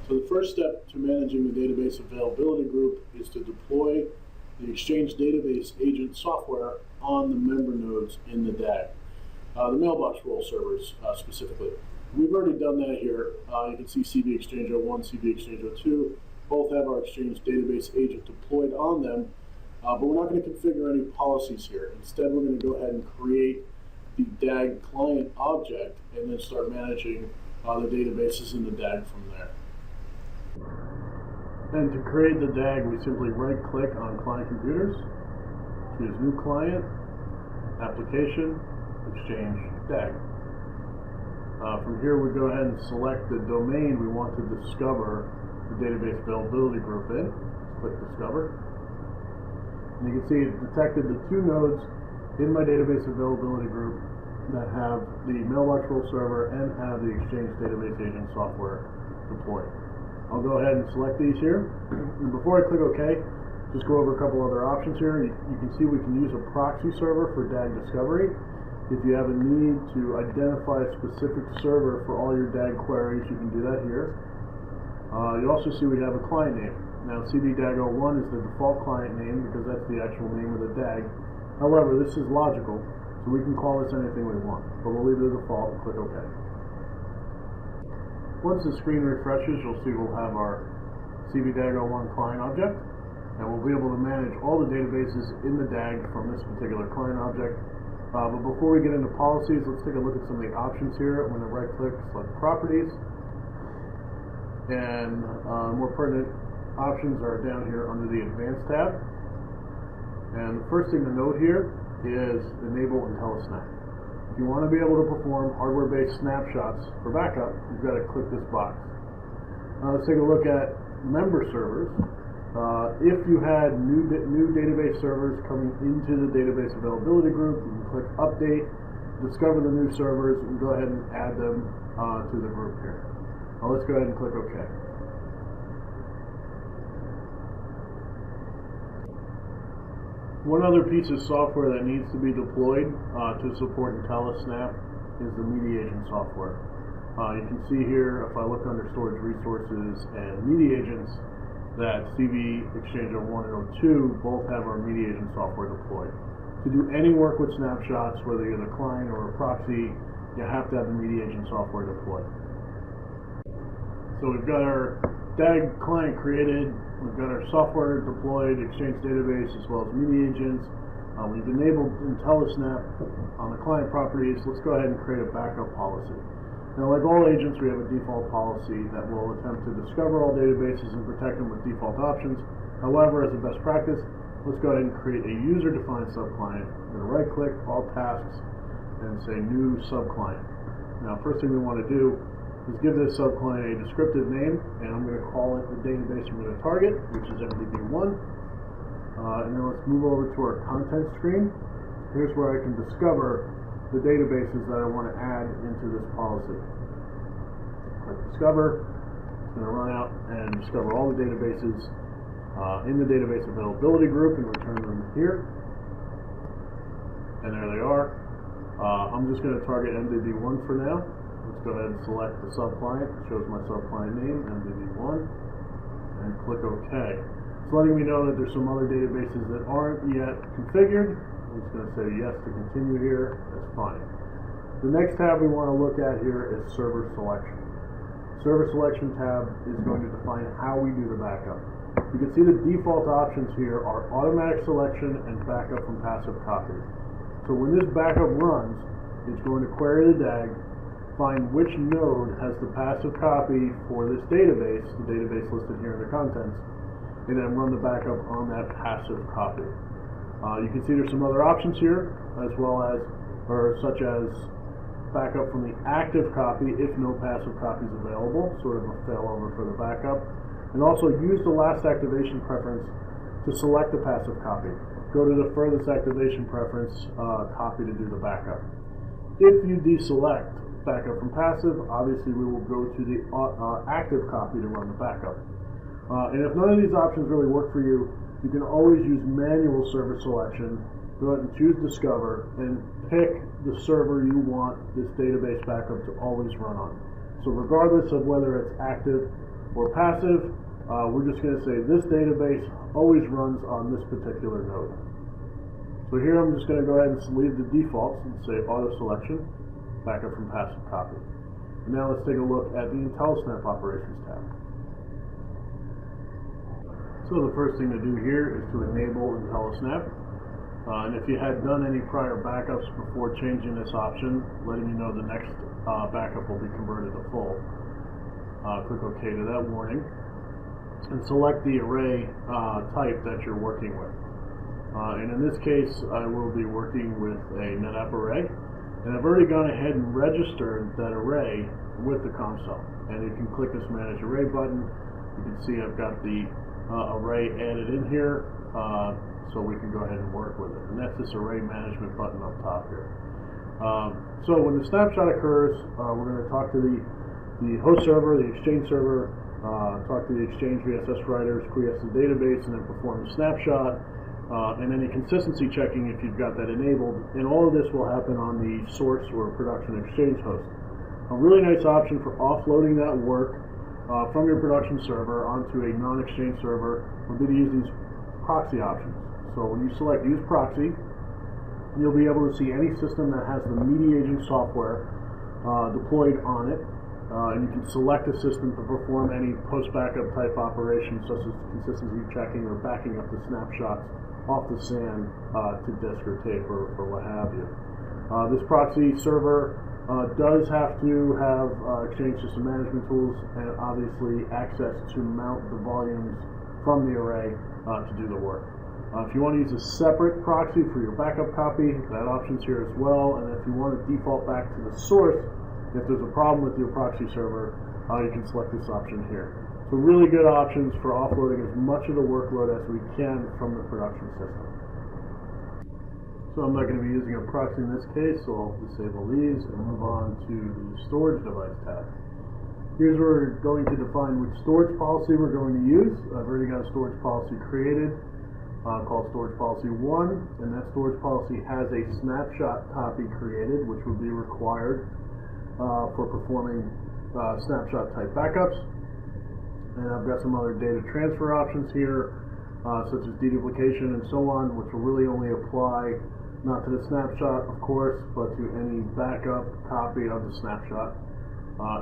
So the first step to managing the database availability group is to deploy the Exchange Database Agent software on the member nodes in the DAG, the mailbox role servers specifically. We've already done that here. You can see CB Exchange 01, CB Exchange 02, both have our Exchange Database Agent deployed on them, but we're not going to configure any policies here. Instead, we're going to go ahead and create the DAG client object and then start managing the databases in the DAG from there. And to create the DAG, we simply right-click on Client Computers, choose New Client, Application, Exchange, DAG. From here, we go ahead and select the domain we want to discover the database availability group in. Click Discover. And you can see it detected the two nodes in my database availability group that have the mailbox role server and have the Exchange Database Agent software deployed. I'll go ahead and select these here. And before I click OK, just go over a couple other options here. You can see we can use a proxy server for DAG discovery. If you have a need to identify a specific server for all your DAG queries, you can do that here. You also see we have a client name. Now CBDAG01 is the default client name because that's the actual name of the DAG. However, this is logical, so we can call this anything we want. But we'll leave it the default and click OK. Once the screen refreshes, you'll see we'll have our CBDAG01 client object, and we'll be able to manage all the databases in the DAG from this particular client object. But before we get into policies, let's take a look at some of the options here. I'm going to right-click, select Properties, and more pertinent options are down here under the Advanced tab. And the first thing to note here is Enable IntelliSnap. If you want to be able to perform hardware-based snapshots for backup, you've got to click this box. Let's take a look at member servers. If you had new database servers coming into the database availability group, you can click Update, discover the new servers, and go ahead and add them to the group here. Now let's go ahead and click OK. One other piece of software that needs to be deployed to support IntelliSnap is the Media Agent software. You can see here, if I look under Storage Resources and Media Agents, that CV Exchange 01 and 02 both have our Media Agent software deployed. To do any work with snapshots, whether you're the client or a proxy, you have to have the Media Agent software deployed. So we've got our DAG client created. We've got our software deployed, Exchange Database, as well as Media Agents. We've enabled IntelliSnap on the client properties. Let's go ahead and create a backup policy. Now, like all agents, we have a default policy that will attempt to discover all databases and protect them with default options. However, as a best practice, let's go ahead and create a user-defined subclient. I'm going to right-click, All Tasks, and say New Subclient. Now, first thing we want to do is give this subclient a descriptive name, and I'm going to call it the database I'm going to target, which is MDB1. And then let's move over to our content screen. Here's where I can discover the databases that I want to add into this policy. Click Discover. It's going to run out and discover all the databases in the database availability group and return them here. And there they are. I'm just going to target MDB1 for now. Let's go ahead and select the subclient. It shows my subclient name, MDB1, and click OK. It's letting me know that there's some other databases that aren't yet configured. I'm just going to say yes to continue here. That's fine. The next tab we want to look at here is Server Selection. Server Selection tab is going to define how we do the backup. You can see the default options here are automatic selection and backup from passive copy. So when this backup runs, it's going to query the DAG, find which node has the passive copy for this database, the database listed here in the contents, and then run the backup on that passive copy. You can see there's some other options here, as well as, such as backup from the active copy if no passive copy is available, sort of a failover for the backup. And also use the last activation preference to select the passive copy. Go to the furthest activation preference copy to do the backup. If you deselect backup from passive, obviously we will go to the active copy to run the backup. And if none of these options really work for you, you can always use manual server selection. Go ahead and choose Discover and pick the server you want this database backup to always run on. So regardless of whether it's active or passive, we're just going to say this database always runs on this particular node. So here I'm just going to go ahead and leave the defaults and say auto selection, backup from passive copy. And now let's take a look at the IntelliSnap Operations tab. So the first thing to do here is to enable IntelliSnap. And if you had done any prior backups before changing this option, letting you know the next backup will be converted to full, click OK to that warning, and select the array type that you're working with. And in this case, I will be working with a NetApp array, and I've already gone ahead and registered that array with the console. And you can click this Manage Array button. You can see I've got the array added in here, so we can go ahead and work with it. And that's this array management button up top here. So when the snapshot occurs, we're going to talk to the host server, the Exchange server, talk to the Exchange VSS writers, quiesce the database, and then perform the snapshot, and any consistency checking if you've got that enabled. And all of this will happen on the source or production Exchange host. A really nice option for offloading that work from your production server onto a non-Exchange server would be to use these proxy options. So when you select Use Proxy, you'll be able to see any system that has the mediating software deployed on it, and you can select a system to perform any post-backup type operations such as consistency checking or backing up the snapshots off the SAN to disk or tape or what have you. This proxy server does have to have Exchange System Management tools and obviously access to mount the volumes from the array to do the work. If you want to use a separate proxy for your backup copy, that option's here as well. And if you want to default back to the source, if there's a problem with your proxy server, you can select this option here. So really good options for offloading as much of the workload as we can from the production system. So I'm not going to be using a proxy in this case, so I'll disable these and move on to the storage device tab. Here's where we're going to define which storage policy we're going to use. I've already got a storage policy created called Storage Policy 1, and that storage policy has a snapshot copy created, which would be required for performing snapshot type backups. And I've got some other data transfer options here, such as deduplication and so on, which will really only apply not to the snapshot, of course, but to any backup copy of the snapshot.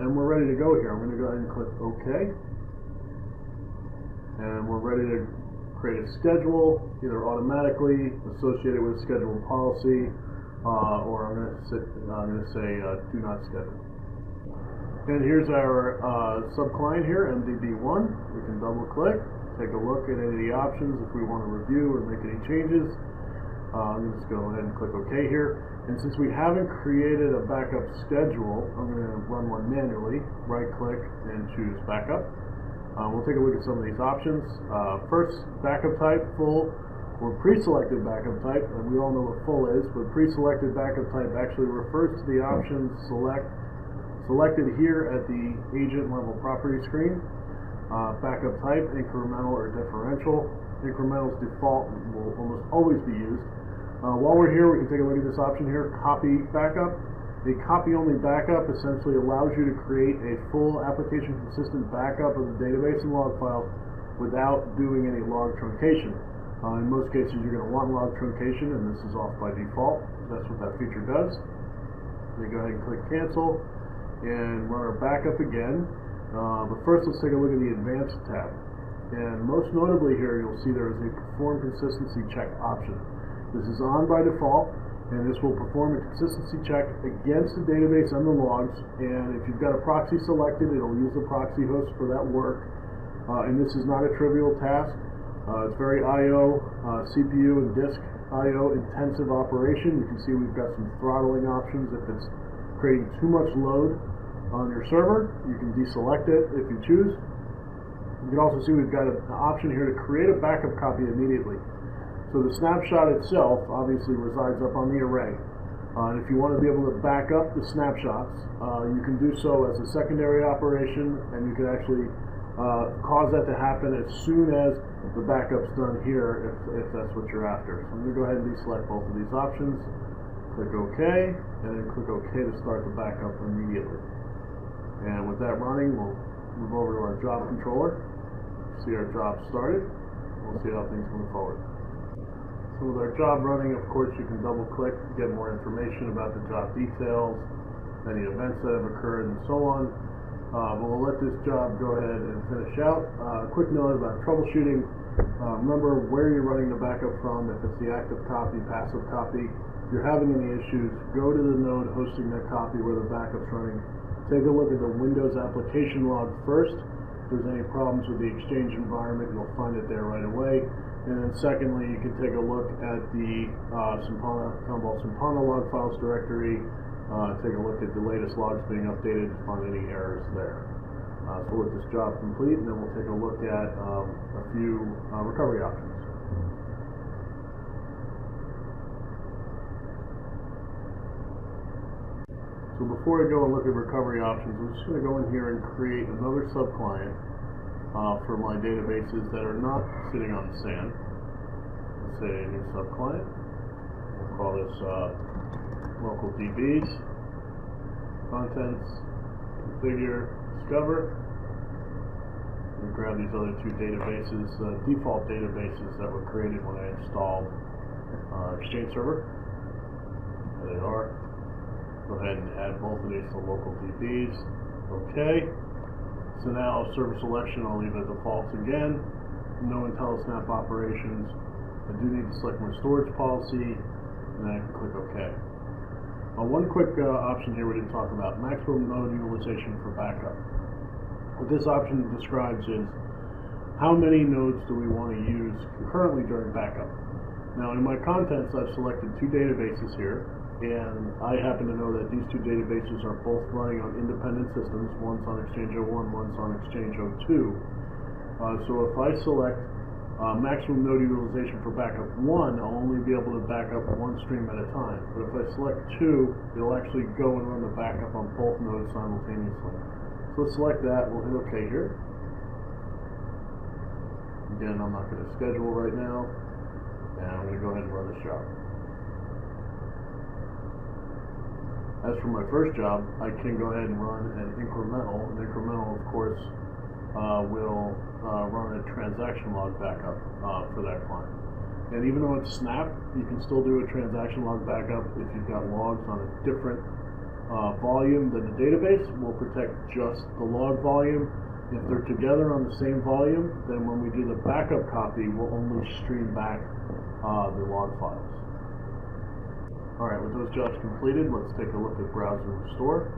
And we're ready to go here. I'm going to go ahead and click OK. And we're ready to create a schedule, either automatically associated with a scheduled policy, or I'm going to say do not schedule. And here's our subclient here, MDB1. We can double click, take a look at any of the options if we want to review or make any changes. I'm going to just go ahead and click OK here. And since we haven't created a backup schedule, I'm going to run one manually. Right click and choose backup. We'll take a look at some of these options. First, backup type, full, or pre-selected backup type. And we all know what full is, but pre-selected backup type actually refers to the options selected here at the agent level property screen. Backup type, incremental or differential. Incremental's default will almost always be used. While we're here, we can take a look at this option here, copy backup. A copy-only backup essentially allows you to create a full application-consistent backup of the database and log files without doing any log truncation. In most cases, you're going to want log truncation, and this is off by default. That's what that feature does. We go ahead and click Cancel, and run our backup again. But first, let's take a look at the Advanced tab. And most notably here, you'll see there is a Perform Consistency Check option. This is on by default, and this will perform a consistency check against the database and the logs. And if you've got a proxy selected, it'll use the proxy host for that work. And this is not a trivial task. It's very I/O, CPU and disk I/O intensive operation. You can see we've got some throttling options. If it's creating too much load on your server, you can deselect it if you choose. You can also see we've got an option here to create a backup copy immediately. So the snapshot itself obviously resides up on the array. And if you want to be able to back up the snapshots, you can do so as a secondary operation, and you can actually cause that to happen as soon as the backup's done here, if that's what you're after. So I'm going to go ahead and deselect both of these options, click OK, and then click OK to start the backup immediately. And with that running, we'll move over to our job controller, see our job started. We'll see how things move forward. So with our job running, of course, you can double click to get more information about the job details, any events that have occurred, and so on. But we'll let this job go ahead and finish out. Quick note about troubleshooting. Remember where you're running the backup from, if it's the active copy, passive copy. If you're having any issues, go to the node hosting that copy where the backup's running. Take a look at the Windows application log first. If there's any problems with the Exchange environment, you'll find it there right away. And then secondly, you can take a look at the Simpana log files directory, take a look at the latest logs being updated to find any errors there. So we'll let this job complete, and then we'll take a look at a few recovery options. So before I go and look at recovery options, I'm just going to go in here and create another subclient for my databases that are not sitting on the SAN. Let's say a new subclient. We'll call this local DBs, contents, configure, discover. And grab these other two databases, default databases that were created when I installed Exchange Server. There they are. Go ahead and add both of these to local DBs. Okay. So now server selection, I'll leave it defaults again. No IntelliSnap operations. I do need to select my storage policy, and then I can click OK. One quick option here we didn't talk about, maximum node utilization for backup. What this option describes is how many nodes do we want to use concurrently during backup. Now in my contents, I've selected two databases here. And I happen to know that these two databases are both running on independent systems. One's on Exchange 01, one's on Exchange 02. So if I select maximum node utilization for backup 1, I'll only be able to back up one stream at a time. But if I select 2, it'll actually go and run the backup on both nodes simultaneously. So let's select that. We'll hit OK here. Again, I'm not going to schedule right now. And I'm going to go ahead and run this job. As for my first job, I can go ahead and run an incremental. An incremental, of course, will run a transaction log backup for that client. And even though it's Snap, you can still do a transaction log backup if you've got logs on a different volume than the database. We'll protect just the log volume. If they're together on the same volume, then when we do the backup copy, we'll only stream back the log files. Alright, with those jobs completed, let's take a look at Browse and Restore.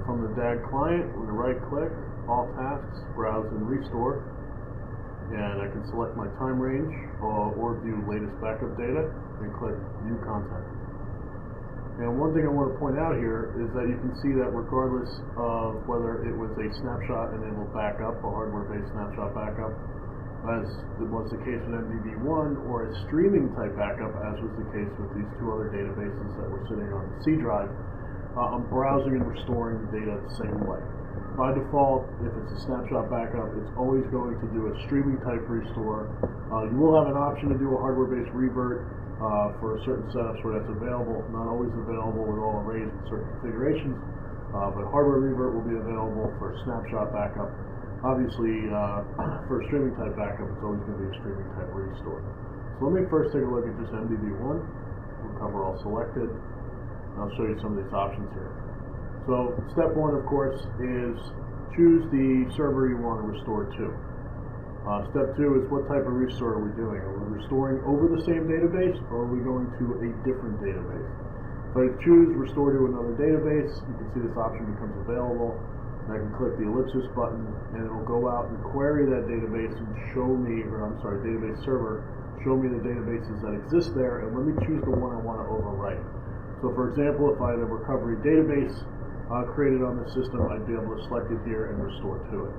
From the DAG client, we're going to right-click, All Tasks, Browse and Restore. And I can select my time range or view latest backup data and click View Content. And one thing I want to point out here is that you can see that regardless of whether it was a snapshot-enabled backup, a hardware-based snapshot backup, as was the case with MDB1, or a streaming type backup, as was the case with these two other databases that were sitting on the C drive, I'm browsing and restoring the data the same way. By default, if it's a snapshot backup, it's always going to do a streaming type restore. You will have an option to do a hardware-based revert for certain setups where that's available, not always available with all arrays and certain configurations, but hardware revert will be available for snapshot backup. Obviously, for a streaming type backup, it's always going to be a streaming type restore. So let me first take a look at just MDB1. We'll cover all selected. And I'll show you some of these options here. So step one, of course, is choose the server you want to restore to. Step two is what type of restore are we doing? Are we restoring over the same database, or are we going to a different database? If I choose restore to another database, you can see this option becomes available. I can click the ellipsis button, and it'll go out and query that database and show me, database server, show me the databases that exist there, and let me choose the one I want to overwrite. So for example, if I had a recovery database created on the system, I'd be able to select it here and restore to it.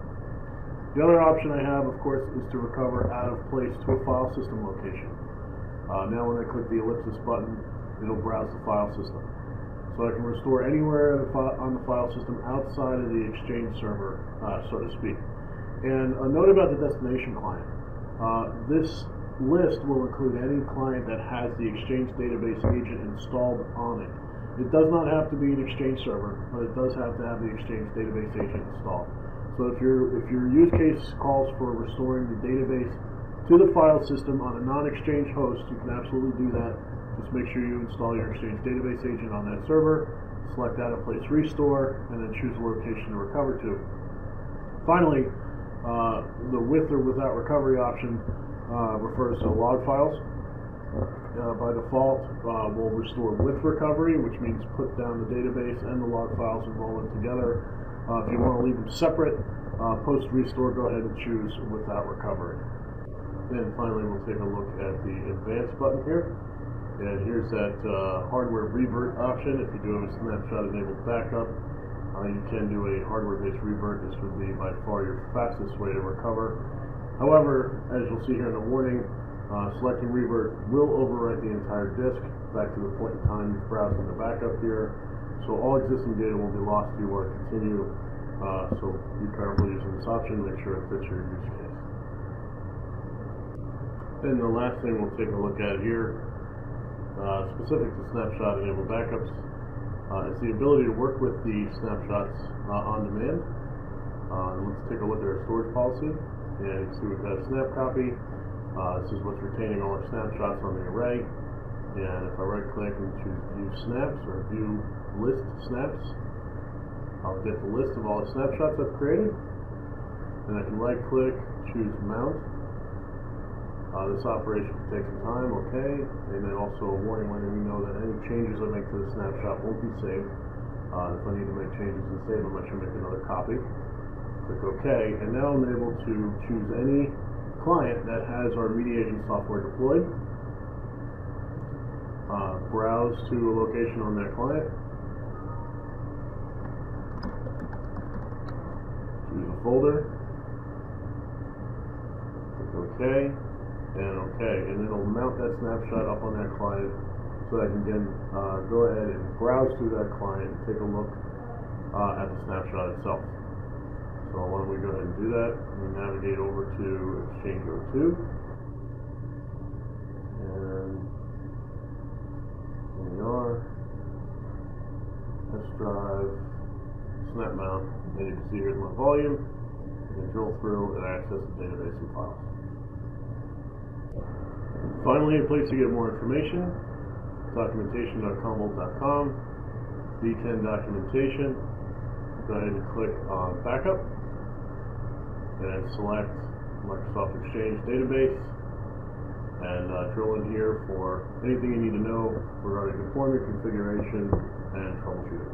The other option I have, of course, is to recover out of place to a file system location. Now when I click the ellipsis button, it'll browse the file system. So I can restore anywhere on the file system outside of the Exchange server, so to speak. And a note about the destination client. This list will include any client that has the Exchange database agent installed on it. It does not have to be an Exchange server, but it does have to have the Exchange database agent installed. So if your use case calls for restoring the database to the file system on a non-Exchange host, you can absolutely do that. Just make sure you install your Exchange database agent on that server, select that and place restore, and then choose the location to recover to. Finally, the with or without recovery option refers to log files. By default, we'll restore with recovery, which means put down the database and the log files and roll them together. If you want to leave them separate, post restore, go ahead and choose without recovery. And finally, we'll take a look at the advanced button here. And here's that hardware revert option. If you do have a snapshot enabled backup, you can do a hardware-based revert. This would be by far your fastest way to recover. However, as you'll see here in the warning, selecting revert will overwrite the entire disk back to the point in time you've browsed in the backup here. So all existing data will be lost if you want to continue. So be careful using this option. Make sure it fits your use case. And the last thing we'll take a look at here, specific to snapshot enabled backups, is the ability to work with the snapshots on demand. Let's take a look at our storage policy, and you can see we've got a snap copy. This is what's retaining all our snapshots on the array. And if I right click and choose view snaps or view list snaps, I'll get the list of all the snapshots I've created. And I can right click, choose mount. This operation can take some time, okay. And then also a warning letting me know that any changes I make to the snapshot won't be saved. If I need to make changes and save them, I should make another copy. Click OK, and now I'm able to choose any client that has our mediation software deployed. Browse to a location on that client. Choose a folder. Click OK, and OK, and then it'll mount that snapshot up on that client so that I can then go ahead and browse through that client and take a look at the snapshot itself. So why don't we go ahead and do that? We navigate over to Exchange O2, and here we are, test drive, snap mount, and you can see here's my volume. I can drill through and access the database and files. Finally, a place to get more information, documentation.commvault.com, D10 documentation. Go ahead and click on backup and select Microsoft Exchange database and drill in here for anything you need to know regarding deployment, configuration, and troubleshooting.